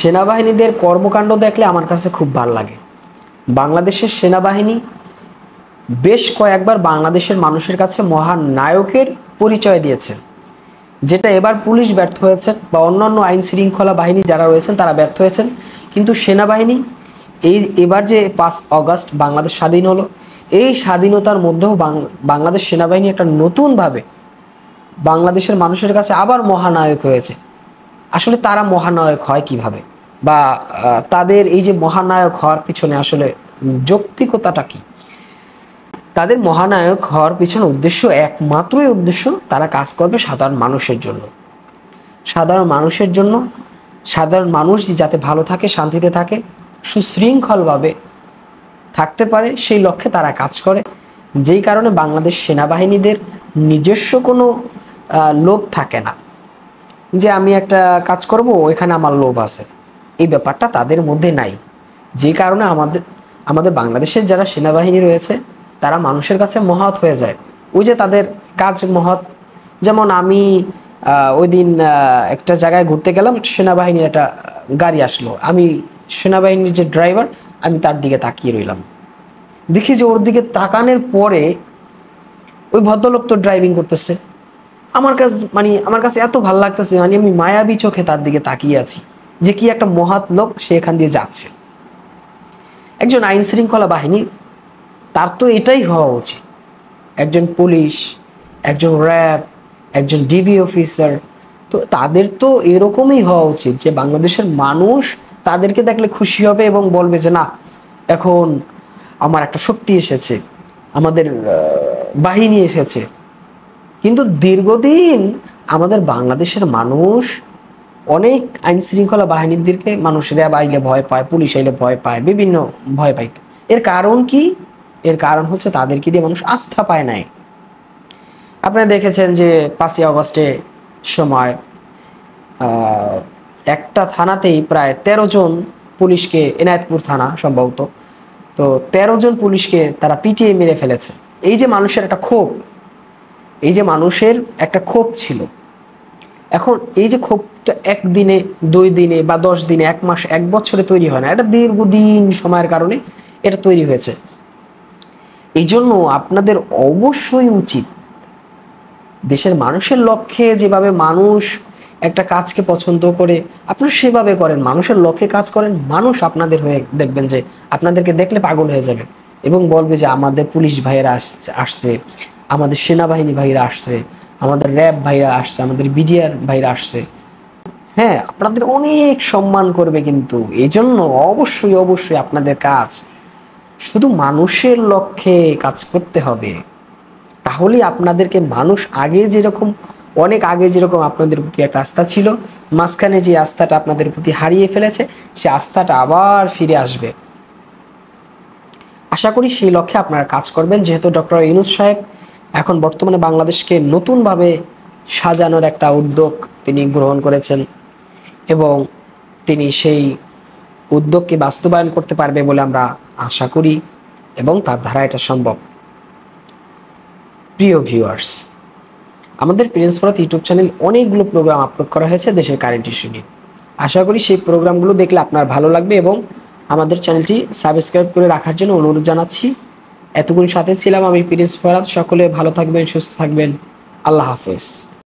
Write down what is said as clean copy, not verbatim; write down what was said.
সেনাবাহিনীদের কর্মকাণ্ড দেখলে আমার কাছে খুব ভালো লাগে। বাংলাদেশের সেনাবাহিনী বেশ কয়েকবার বাংলাদেশের মানুষের কাছে মহান নায়কের পরিচয় দিয়েছে, যেটা এবার পুলিশ ব্যর্থ হয়েছেন বা অন্যান্য আইন শৃঙ্খলা বাহিনী যারা রয়েছেন তারা ব্যর্থ হয়েছেন। কিন্তু সেনাবাহিনী এবার যে 5 অগস্ট বাংলাদেশ স্বাধীন হলো, এই স্বাধীনতার মধ্যেও বাংলাদেশ সেনাবাহিনী একটা নতুনভাবে বাংলাদেশের মানুষের কাছে আবার মহানায়ক হয়েছে। আসলে তারা মহানায়ক হয় কিভাবে, বা তাদের এই যে মহানায়ক হওয়ার পিছনে আসলে যৌক্তিকতাটা কি? তাদের মহানায়ক হওয়ার পিছনে একমাত্রই উদ্দেশ্য, তারা কাজ করবে সাধারণ মানুষের জন্য। সাধারণ মানুষের জন্য, সাধারণ মানুষ যাতে ভালো থাকে, শান্তিতে থাকে, সুশৃঙ্খলভাবে থাকতে পারে, সেই লক্ষ্যে তারা কাজ করে। যেই কারণে বাংলাদেশ সেনাবাহিনীদের নিজস্ব কোনো লোভ থাকে না যে আমি একটা কাজ করব ওইখানে আমার লোভ আছে, এই ব্যাপারটা তাদের মধ্যে নাই। যে কারণে আমাদের বাংলাদেশের যারা সেনাবাহিনী রয়েছে তারা মানুষের কাছে মহৎ হয়ে যায়। ওই যে তাদের কাজ মহৎ। যেমন আমি ওই দিন একটা জায়গায় ঘুরতে গেলাম, সেনাবাহিনীর একটা গাড়ি আসলো, আমি সেনাবাহিনীর যে ড্রাইভার আমি তার দিকে তাকিয়ে রইলাম। দেখি যে ওর দিকে তাকানোর পরে ওই ভদ্রলোক তো ড্রাইভিং করতেছে। আমার কাছে এত ভালো লাগতেছে, আমি মায়াবী চোখে তার দিকে তাকিয়ে আছি যে কি একটা মহৎ লোক, সে এখান দিয়ে যাচ্ছে। একজন আইন শৃঙ্খলা বাহিনী, তার তো এটাই হওয়া উচিত। একজন পুলিশ, একজন র্যাব, একজন ডিবি অফিসার, তো তাদের তো এরকমই হওয়া উচিত যে বাংলাদেশের মানুষ তাদেরকে দেখলে খুশি হবে এবং বলবে যে না, এখন আমার একটা শক্তি এসেছে, আমাদের বাহিনী এসেছে। কিন্তু দীর্ঘদিন আমাদের বাংলাদেশের মানুষ অনেক আইন শৃঙ্খলা বাহিনীদেরকে, মানুষ র্যাব আইলে ভয় পায়, পুলিশ আইলে ভয় পায়, বিভিন্ন ভয় পাইত। এর কারণ কি? এর কারণ হচ্ছে তাদেরকে দিয়ে মানুষ আস্থা পায় নাই। আপনারা দেখেছেন যে 5ই অগস্টে সময় একটা থানাতেই প্রায় 13 জন পুলিশকে, এনায়েতপুর থানা সম্ভবত, তো 13 জন পুলিশকে তারা পিটিয়ে মেরে ফেলেছে। এই যে মানুষের একটা ক্ষোভ, এই যে মানুষের একটা ক্ষোভ ছিল, এখন এই যে ক্ষোভটা একদিনে, 2 দিনে বা 10 দিনে, 1 মাস, 1 বছরে তৈরি হয় না, এটা দীর্ঘদিন সময়ের কারণে এটা তৈরি হয়েছে। এই জন্য আপনাদের অবশ্যই উচিত দেশের মানুষের লক্ষ্যে, যেভাবে মানুষ একটা কাজকে পছন্দ করে আপনারা সেভাবে করেন, মানুষের লক্ষ্যে কাজ করেন। মানুষ আপনাদের হয়ে দেখবেন যে আপনাদেরকে দেখলে পাগল হয়ে যাবে এবং বলবে যে আমাদের পুলিশ ভাইয়েরা আসছে, আমাদের সেনাবাহিনী ভাইরা আসছে, আমাদের র্যাব ভাইরা আসছে, আমাদের বিডিআর ভাইরা আসছে। হ্যাঁ, আপনাদের অনেক সম্মান করবে। কিন্তু এই জন্য অবশ্যই অবশ্যই আপনাদের কাজ শুধু মানুষের লক্ষ্যে কাজ করতে হবে। তাহলেই আপনাদেরকে মানুষ অনেক আগে যেরকম আপনাদের প্রতি একটা আস্থা ছিল, মাঝখানে যে আস্থাটা আপনাদের প্রতি হারিয়ে ফেলেছে, সে আস্থাটা আবার ফিরে আসবে। আশা করি সেই লক্ষ্যে আপনারা কাজ করবেন। যেহেতু ডক্টর ইউনূস সাহেব এখন বর্তমানে বাংলাদেশকে নতুনভাবে সাজানোর একটা উদ্যোগ তিনি গ্রহণ করেছেন এবং তিনি সেই উদ্যোগকে বাস্তবায়ন করতে পারবে বলে আমরা আশা করি এবং তার দ্বারা এটা সম্ভব। প্রিয় ভিউয়ার্স, আমাদের প্রিন্স ফরাত ইউটিউব চ্যানেল অনেকগুলো প্রোগ্রাম আপলোড করা হয়েছে দেশের কারেন্ট ইস্যু নিয়ে। আশা করি সেই প্রোগ্রামগুলো দেখলে আপনার ভালো লাগবে এবং আমাদের চ্যানেলটি সাবস্ক্রাইব করে রাখার জন্য অনুরোধ জানাচ্ছি। এতক্ষণ সাথে ছিলাম আমি প্রিন্স ফরাত। সকলে ভালো থাকবেন, সুস্থ থাকবেন। আল্লাহ হাফেজ।